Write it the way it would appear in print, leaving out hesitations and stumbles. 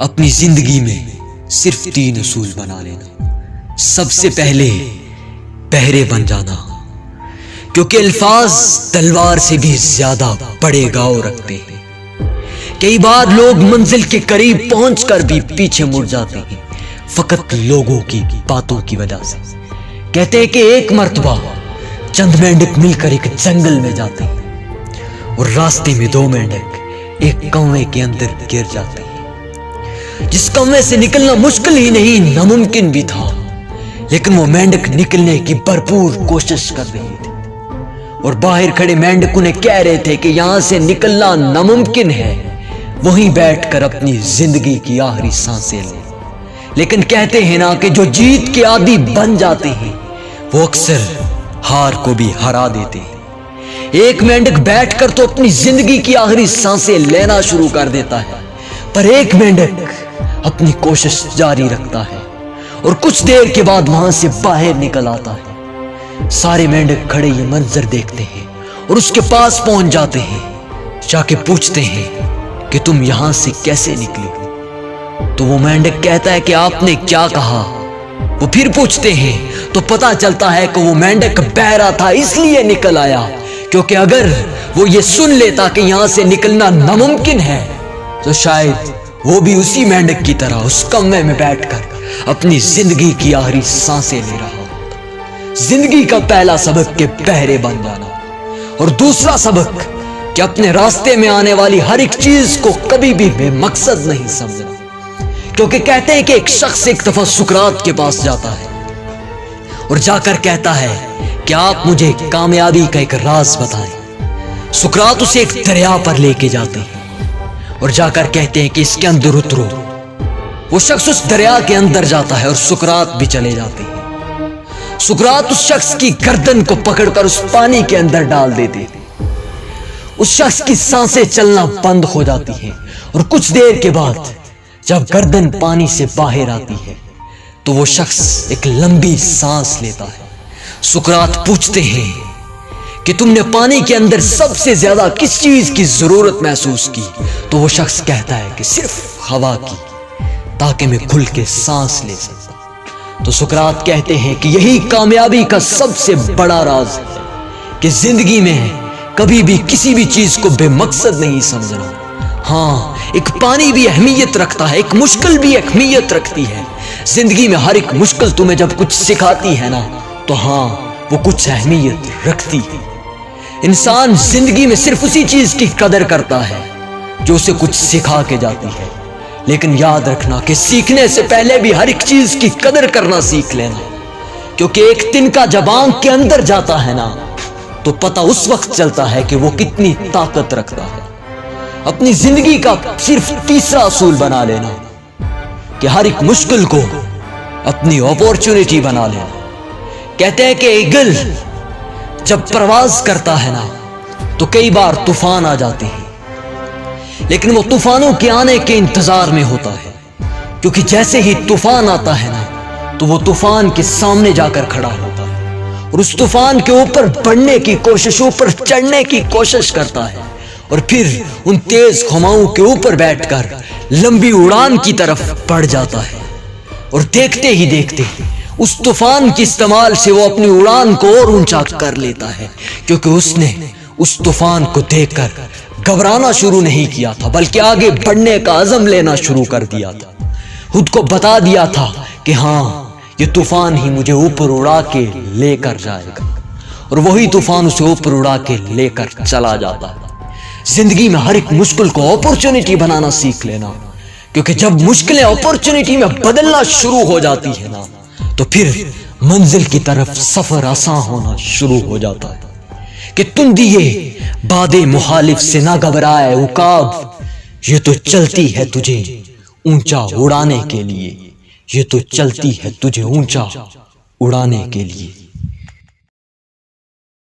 اپنی زندگی میں صرف 3 اصول بنا لینا۔ سب سے پہلے بہرے بن جانا، کیونکہ الفاظ تلوار سے بھی زیادہ بڑے گاؤ رکھتے ہیں۔ کئی بار لوگ منزل کے قریب پہنچ کر بھی پیچھے مڑ جاتے ہیں، فقط لوگوں کی باتوں کی وجہ سے۔ کہتے ہیں کہ ایک مرتبہ چند مینڈک مل کر ایک جنگل میں جاتے ہیں اور راستے میں 2 مینڈک ایک کنویں کے اندر گر جاتے ہیں، جس کنویں سے نکلنا مشکل ہی نہیں ناممکن بھی تھا، لیکن وہ مینڈک نکلنے کی بھرپور کوشش کر رہے تھے اور باہر کھڑے مینڈک انہیں کہہ رہے تھے کہ یہاں سے نکلنا ناممکن ہے، وہیں بیٹھ کر اپنی زندگی کی آخری سانسیں لیں۔ لیکن کہتے ہیں نا کہ جو جیت کے عادی بن جاتے ہیں وہ اکثر ہار کو بھی ہرا دیتے ہیں۔ ایک مینڈک بیٹھ کر تو اپنی زندگی کی آخری سانسیں لینا شروع کر دیتا ہے، پر ایک مینڈک اپنی کوشش جاری رکھتا ہے اور کچھ دیر کے بعد وہاں سے باہر نکل آتا ہے۔ سارے مینڈک کھڑے یہ منظر دیکھتے ہیں اور اس کے پاس پہنچ جاتے ہیں، جا کے پوچھتے ہیں کہ تم یہاں سے کیسے نکلے؟ تو وہ مینڈک کہتا ہے کہ آپ نے کیا کہا؟ وہ پھر پوچھتے ہیں تو پتا چلتا ہے کہ وہ مینڈک بہرا تھا، اس لیے نکل آیا، کیونکہ اگر وہ یہ سن لیتا کہ یہاں سے نکلنا ناممکن ہے تو شاید وہ بھی اسی مینڈک کی طرح اس کنویں میں بیٹھ کر اپنی زندگی کی آخری سانسیں لے رہا ہوتا۔ زندگی کا پہلا سبق کہ بہرے بن جانا، اور دوسرا سبق کہ اپنے راستے میں آنے والی ہر ایک چیز کو کبھی بھی بے مقصد نہیں سمجھنا۔ کیونکہ کہتے ہیں کہ ایک شخص ایک دفعہ سقراط کے پاس جاتا ہے اور جا کر کہتا ہے کہ آپ مجھے کامیابی کا ایک راز بتائیں۔ سقراط اسے ایک دریا پر لے کے جاتے ہیں اور جا کر کہتے ہیں کہ اس کے اندر اترو۔ وہ شخص اس دریا کے اندر جاتا ہے اور سقراط بھی چلے جاتے ہیں۔ سقراط اس شخص کی گردن کو پکڑ کر اس پانی کے اندر ڈال دیتے ہیں۔ اس شخص کی سانسیں چلنا بند ہو جاتی ہیں اور کچھ دیر کے بعد جب گردن پانی سے باہر آتی ہے تو وہ شخص ایک لمبی سانس لیتا ہے۔ سقراط پوچھتے ہیں کہ تم نے پانی کے اندر سب سے زیادہ کس چیز کی ضرورت محسوس کی؟ تو وہ شخص کہتا ہے کہ صرف ہوا کی، تاکہ میں کھل کے سانس لے سکتا۔ تو سقراط کہتے ہیں کہ یہی کامیابی کا سب سے بڑا راز ہے کہ زندگی میں کبھی بھی کسی بھی چیز کو بے مقصد نہیں سمجھنا۔ ہاں، ایک پانی بھی اہمیت رکھتا ہے، ایک مشکل بھی اہمیت رکھتی ہے۔ زندگی میں ہر ایک مشکل تمہیں جب کچھ سکھاتی ہے نا تو ہاں وہ کچھ اہمیت رکھتی ہے۔ انسان زندگی میں صرف اسی چیز کی قدر کرتا ہے جو اسے کچھ سکھا کے جاتی ہے، لیکن یاد رکھنا کہ سیکھنے سے پہلے بھی ہر ایک چیز کی قدر کرنا سیکھ لینا، کیونکہ ایک تنکا جب آنکھ کے اندر جاتا ہے نا تو پتہ اس وقت چلتا ہے کہ وہ کتنی طاقت رکھتا ہے۔ اپنی زندگی کا صرف تیسرا اصول بنا لینا کہ ہر ایک مشکل کو اپنی اپورچونٹی بنا لینا۔ کہتے ہیں کہ ایگل جب پرواز کرتا ہے نا تو کئی بار طوفان آ جاتے ہیں، لیکن وہ طوفانوں کے آنے کے انتظار میں ہوتا ہے، کیونکہ جیسے ہی طوفان آتا ہے نا تو وہ طوفان کے سامنے جا کر کھڑا ہوتا ہے اور اس طوفان کے اوپر بڑھنے کی کوشش، اوپر چڑھنے کی کوشش کرتا ہے، اور پھر ان تیز خماؤں کے اوپر بیٹھ کر لمبی اڑان کی طرف بڑھ جاتا ہے، اور دیکھتے ہی دیکھتے اس طوفان کے استعمال سے وہ اپنی اڑان کو اور اونچا کر لیتا ہے، کیونکہ اس نے اس طوفان کو دیکھ کر گھبرانا شروع نہیں کیا تھا، بلکہ آگے بڑھنے کا عزم لینا شروع کر دیا تھا۔ خود کو بتا دیا تھا کہ ہاں یہ طوفان ہی مجھے اوپر اڑا کے لے کر جائے گا، اور وہی طوفان اسے اوپر اڑا کے لے کر چلا جاتا ہے۔ زندگی میں ہر ایک مشکل کو اپورچونٹی بنانا سیکھ لینا، کیونکہ جب مشکلیں اپورچونٹی میں بدلنا شروع ہو جاتی ہے نا تو پھر منزل کی طرف سفر آسان ہونا شروع ہو جاتا ہے۔ کہ تندیے باد مخالف سے نہ گھبرائے عقاب، یہ تو چلتی ہے تجھے اونچا اڑانے کے لیے، یہ تو چلتی ہے تجھے اونچا اڑانے کے لیے۔